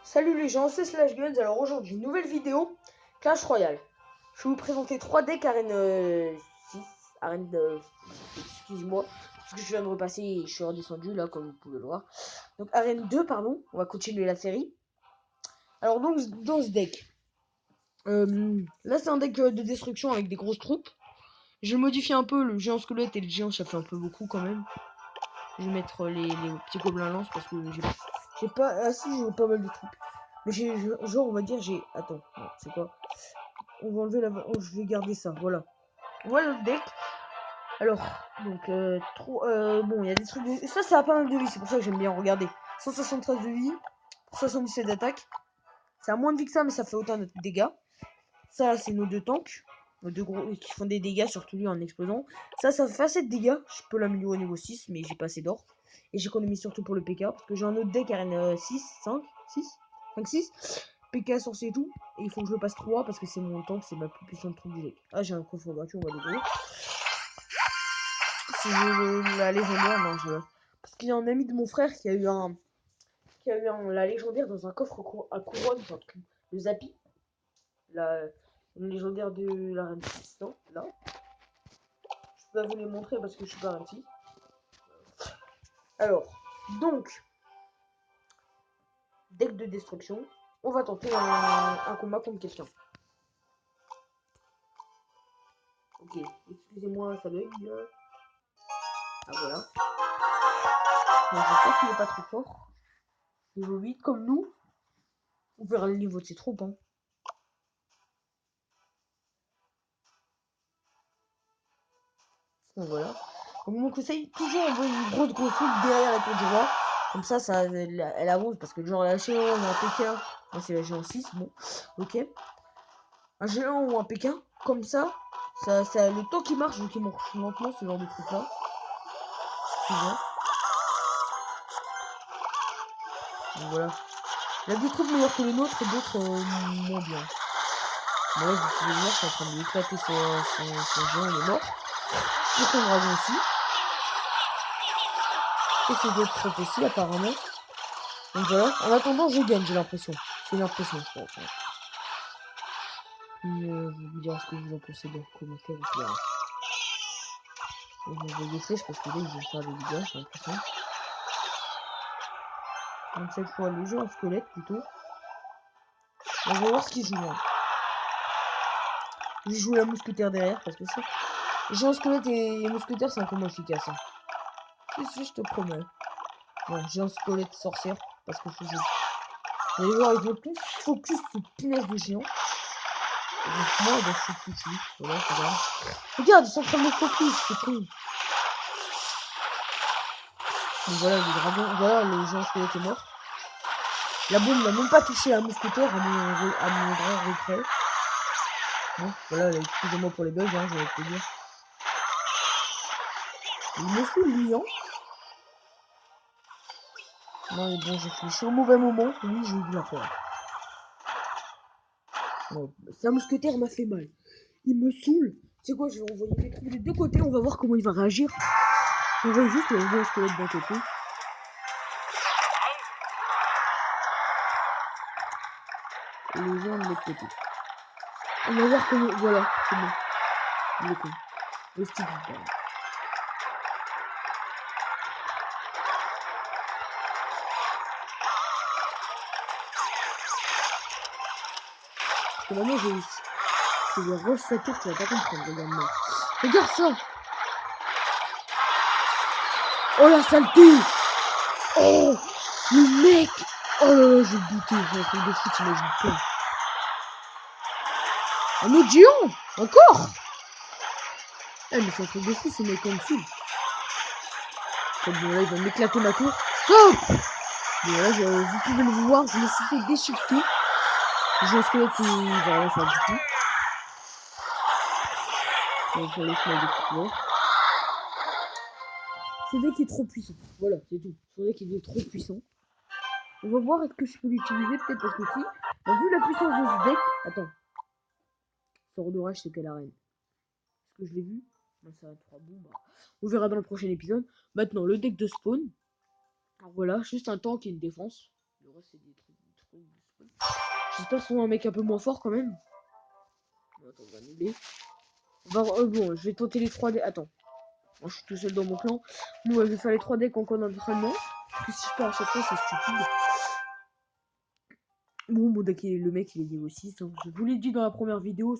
Salut les gens, c'est Slash Guns. Alors aujourd'hui, nouvelle vidéo Clash Royale. Je vais vous présenter 3 decks arène 6. Arène excuse-moi, parce que je viens de repasser et je suis redescendu là, comme vous pouvez le voir. Donc arène 2, pardon, on va continuer la série. Alors donc, dans ce deck, là c'est un deck de destruction avec des grosses troupes. Je modifie un peu le géant squelette et le géant, ça fait un peu beaucoup quand même. Je vais mettre les petits gobelins lance parce que j'ai pas. Ah si, j'ai pas mal de troupes. Mais j'ai, genre, on va dire, j'ai. Attends, c'est quoi? On va enlever la. Oh, je vais garder ça, voilà. Voilà le deck. Alors, donc, bon, il y a des trucs de. Ça, a pas mal de vie, c'est pour ça que j'aime bien regarder. 173 de vie, 77 d'attaque. Ça a moins de vie que ça, mais ça fait autant de dégâts. Ça, c'est nos deux tanks. Nos deux gros qui font des dégâts, surtout lui en explosant. Ça fait assez de dégâts. Je peux l'améliorer au niveau 6, mais j'ai pas assez d'or. Et j'économise surtout pour le PK, parce que j'ai un autre deck arène 6, 5, 6, 5, 6. PK sorcier et tout. Et il faut que je le passe 3 parce que c'est mon tank, c'est ma plus puissante troupe du deck. Ah, j'ai un coffre voiture, on va l'ouvrir. Si j'ai la légendaire, non, je. Parce qu'il y a un ami de mon frère qui a eu la légendaire dans un coffre à couronne, genre le Zappy. La légendaire de la reine 6, non, là. Je peux pas vous les montrer parce que je suis pas reine 6. Alors, donc, deck de destruction. On va tenter un combat contre quelqu'un. Ok, excusez-moi, ça bug. Ah voilà. Donc, j'espère qu'il est pas trop fort. Niveau 8 comme nous. On verra le niveau de ses troupes. Hein. Donc voilà. Donc, mon conseil, toujours envoyer une grosse troupe derrière la tour du roi. Comme ça, elle avance parce que genre la géant ou un Pékin. Moi c'est la géant 6, bon, ok. Un géant ou un Pékin, comme ça, le temps qui marche, vu qu'il marche lentement ce genre de truc là. Souvent. Donc voilà. Il y a des troupes meilleures que les nôtres et d'autres moins bien. Bon, là, vous pouvez le voir, c'est en train de lui éclater son géant, il est mort. Et son dragon aussi. Et ses autres troupes aussi, apparemment. Donc voilà. En attendant, je gagne, j'ai l'impression. C'est l'impression, je pense. Puis, vous me direz ce que vous en pensez dans les commentaires, et puis, on va envoyer des flèches parce que là, ils vont faire des dégâts, j'ai l'impression. Donc cette fois, les jeux en squelette plutôt. On va voir ce qu'ils jouent. Hein. Je vais jouer la mousquetaire derrière parce que ça. Géant squelette et mousquetaire, c'est un combo efficace. Hein. Si, je te promets. Bon, géant squelette sorcière parce que faut que je. Les joueurs, ils vont tous focus sur punaise de géant. Donc moi, je suis foutu. Voilà, regarde. Regarde, ils sont en train de me focus, c'est con. Donc voilà, le dragon, voilà, le géant squelette est mort. La bombe n'a même pas touché à mousquetaire, à mon grand retrait. Bon, voilà, excusez-moi pour les bugs, hein, j'allais te dire. Il me fout lui, hein. Non, mais bon, j'ai fléchi au mauvais moment. Oui, j'ai eu de la peur. Bon, sa mousquetaire m'a fait mal. Il me saoule. Tu sais quoi, je vais envoyer mes troupes des deux côtés, on va voir comment il va réagir. On va juste le géant squelette d'un côté. Et les gens de l'autre côté. On va voir comment. Voilà, c'est bon. Il est con. Le stick, pardon. Parce que maintenant, j'ai. C'est le rose sa tour, tu vas pas comprendre, regarde-moi. Regarde ça! Oh la saleté! Oh! Le mec! Oh là là, je vais le buter, j'ai un truc de foot, imagine pas. Un autre géant! Encore! Eh, mais c'est un truc de fou, ce mec en dessous. Bon, là, il va m'éclater ma tour. Stop! Bon, là, vous pouvez le voir, je me suis fait déchiqueter. J'ai un squelette qui va rien faire du tout. Donc, on laisse ma découverte. Ce deck est trop puissant. Voilà, c'est tout. Ce deck est trop puissant. On va voir est-ce que je peux l'utiliser, peut-être parce que si. Vu la puissance de ce deck. Attends. Sort d'orage, c'était la reine. Est-ce que je l'ai vu? Non, ça va être 3 bon, bah. On verra dans le prochain épisode. Maintenant, le deck de spawn. Alors voilà, juste un tank et une défense. Le reste, c'est des trucs du spawn. J'espère qu'on a un mec un peu moins fort quand même. Attends, on va annuler. Bon, je vais tenter les 3D. Attends. Moi, je suis tout seul dans mon clan. Moi, je vais faire les 3D en code d'entraînement. Parce que si je perds à chaque fois, c'est stupide. Bon, le mec, il est niveau 6. Donc, je vous l'ai dit dans la première vidéo.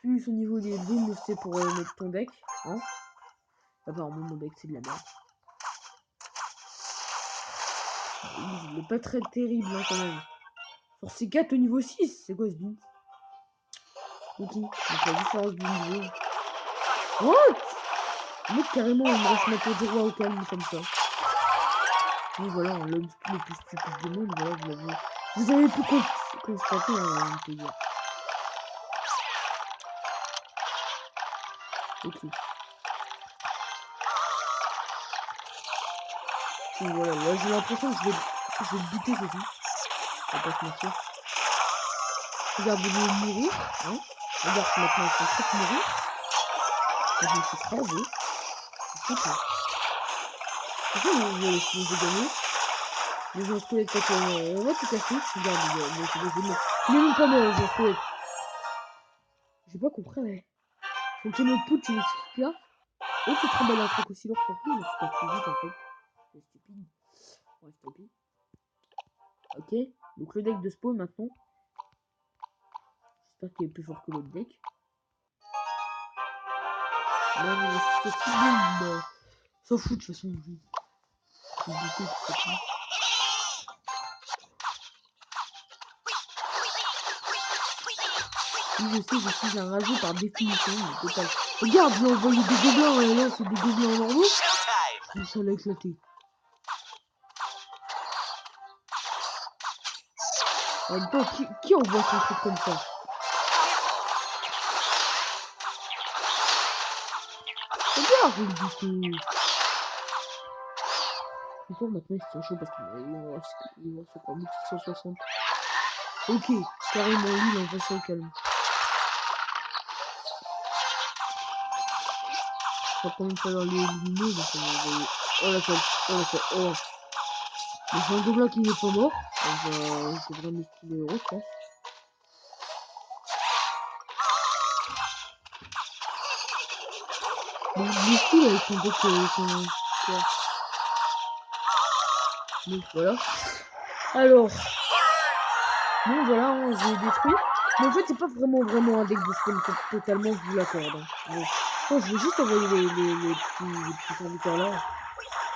Plus son niveau il est élevé, mais c'est pour mettre ton deck. Hein. Apparemment, mon deck, c'est de la merde. Il est pas très terrible, hein, quand même. Sur ces 4 au niveau 6, c'est quoi ce bint? Ok, donc la différence du niveau. What? Le mec, carrément, il me reste ma tour du roi au calme, comme ça. Donc voilà, l'homme le plus stupide du monde, voilà, vous l'avez. Vous avez pu constater, on peut dire. Ok. Et voilà, là j'ai l'impression que je vais le buter ceci. On va pas se mentir. Regarde-le mourir, hein. Regarde maintenant son truc mourir. Maintenant c'est crève. C'est tout. Pourquoi je vais gagner? Les gens squelettes quand on va tout casser. Regarde, il est même pas mort le gens squelette. J'ai pas compris, mais. Donc il notre putsch, il explique là. Et c'est très belle un truc aussi lourd pour lui, mais c'est pas plus vite en fait. C'est stupide. Ouais, tant pis. Ok, donc le deck de spawn maintenant. J'espère qu'il est plus fort que l'autre deck. Non, mais c'est stupide. S'en fout de toute façon. Je vais buter tout ça. Oui, je suis un rageux par définition, mais total. Regarde, j'ai envoyé des gobelins, et là c'est des gobelins normaux. Mais ça l'a éclaté. En même temps, qui envoie son truc comme ça? Regarde, je le buter. C'est sûr, maintenant il se tient chaud parce qu'il me reste encore 1660. Ok, carrément lui, il envoie ça au calme. Je crois qu'on va falloir l'éliminer, donc on va envoyer. Oh la folle, oh la folle, oh. Mais c'est un gobelin qui n'est pas mort. Je devrais m'estimer le héros, je pense. Bon, il est cool avec son deck, son. Donc voilà. Alors. Bon voilà, hein, j'ai détruit. Mais en fait, c'est pas vraiment un deck de spawn totalement, je vous l'accorde. Hein. Bon, je vais juste envoyer les petits serviteurs là.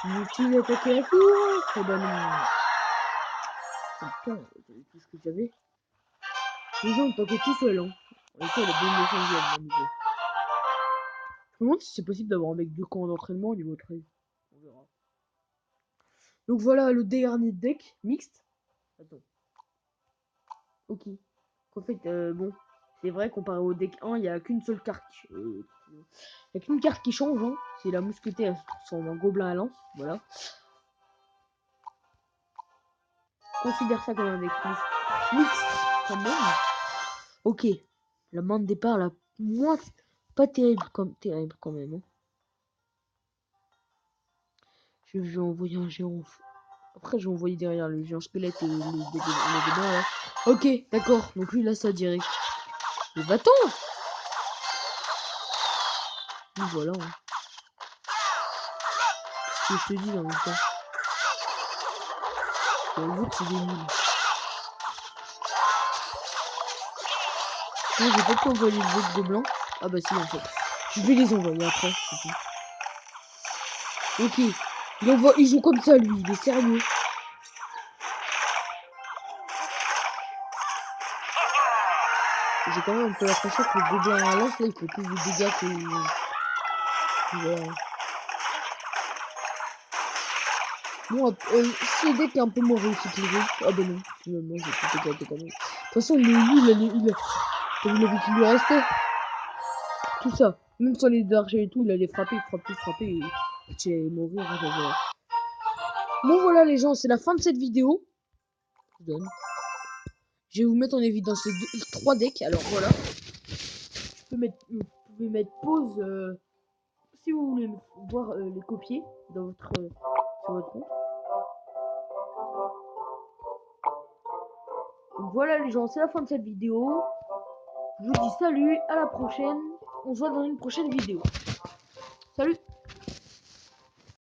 Vont-ils attaquer la tour? Eh ben non. Putain, j'avais tout ce que j'avais. Les gens, ils t'inquiètent tout seul, hein. En effet, elle a bien une 9e à niveau. Je me demande si c'est possible d'avoir un mec de camp d'entraînement au niveau 13. On verra. Donc voilà le dernier deck mixte. Attends. Ok. En fait, bon, c'est vrai, comparé au deck 1, il n'y a qu'une seule carte. Il n'y a qu'une carte qui change, hein. C'est la mousquetaire, elle se transforme en gobelin à lance. Voilà. Considère ça comme un deck mixte, quand même. Ok. La main de départ, la moins pas terrible quand même. Hein. Je vais envoyer un géant. Après, je vais envoyer derrière le géant squelette et les gobelins là. Ok, d'accord. Donc lui, là, ça direct. Mais va-t'en! Voilà. Hein. Ce que je te dis en même temps. J'avoue que c'est des nuls. Non, j'ai pas pu envoyer les autres gobelins. Ah bah si, en fait. Je vais les envoyer après, c'est tout. Ok. Il joue comme ça, lui. Il est sérieux. J'ai quand même un peu l'impression que le gobelin à lance, là, il fait plus de dégâts que... Voilà. Bon, ce deck est un peu moins réussi que les autres. Ah bah non, finalement, j'ai tout éclaté quand même. De toute façon, il est nul, comme il avait qu'il lui restait. Tout ça. Même sans les d'argent et tout, il allait frapper, et tu allais mourir. Voilà. Bon voilà les gens, c'est la fin de cette vidéo. Je vais vous mettre en évidence les 3 decks. Alors voilà. Vous pouvez mettre pause si vous voulez voir les copier dans sur votre compte. Donc voilà les gens, c'est la fin de cette vidéo. Je vous dis salut, à la prochaine. On se voit dans une prochaine vidéo. Salut!